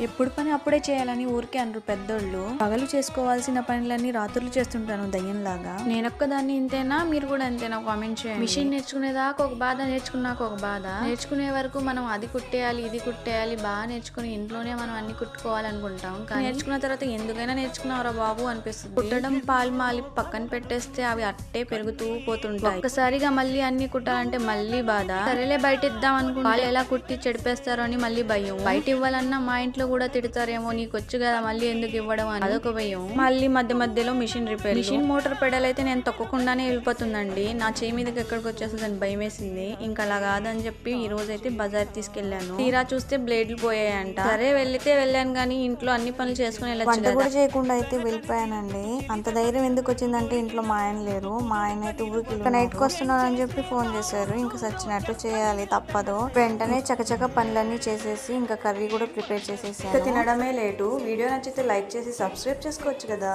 ఎప్పుడు పని అప్పుడే చేయాలని ఊరికే అనరు పెద్దోళ్ళు. పగలు చేసుకోవాల్సిన పనులన్నీ రాత్రులు చేస్తుంటాను దయ్యంలాగా. నేనొక్కదాన్ని ఇంతేనా, మీరు కూడా అంతేనా? కామెంట్ చేయండి. మిషన్ నేర్చుకునేదాకా ఒక బాధ, నేర్చుకున్నాక ఒక బాధ. నేర్చుకునే వరకు మనం అది కుట్టేయాలి ఇది కుట్టేయాలి, బాగా నేర్చుకుని ఇంట్లోనే మనం అన్ని కుట్టుకోవాలనుకుంటాం. కానీ నేర్చుకున్న తర్వాత ఎందుకైనా నేర్చుకున్నావురా బాబు అనిపిస్తుంది. కుట్టడం పాలు మాలి పక్కన పెట్టేస్తే అవి అట్టే పెరుగుతూ పోతుంటాయి. ఒక్కసారిగా మళ్ళీ అన్ని కుట్టాలంటే మళ్ళీ బాధ. సరేలే బయట ఇద్దాం అనుకుంటే వాళ్ళు ఎలా కుట్టి చెడిపేస్తారో అని మళ్ళీ భయం. బయట ఇవ్వాలన్నా మా ఇంట్లో కూడా తిడతారేమో, నీకు వచ్చు కదా మళ్ళీ ఎందుకు ఇవ్వడం అని అదొక భయం. మళ్ళీ మధ్యలో machine repair. Machine motor pedal అయితే నేను తొక్కకుండానే వెళ్ళిపోతుందండి. నా చేయి మీదకి ఎక్కడికి వచ్చేస్తుందని భయం వేసింది. ఇంకా అలా కాదని చెప్పి ఈ రోజు అయితే బజార్ తీసుకెళ్లాను. తీరా చూస్తే బ్లేడ్లు పోయాయంట. సరే వెళ్ళాను కానీ ఇంట్లో అన్ని పనులు చేసుకుని వంట కూడా చేయకుండా అయితే వెళ్ళిపోయానండి. అంత ధైర్యం ఎందుకు వచ్చిందంటే ఇంట్లో మా ఆయన లేరు. మా ఆయన అయితే ఊరికి నైట్కి వస్తున్నానని చెప్పి ఫోన్ చేశారు. ఇంకా సచ్చినట్టు చేయాలి, తప్పదు. వెంటనే చకచక పనులన్నీ చేసేసి ఇంకా కర్రీ కూడా ప్రిపేర్ చేసేసి తినడమే లేటు. వీడియో నచ్చితే లైక్ చేసి సబ్స్క్రైబ్ చేసుకోవచ్చు కదా.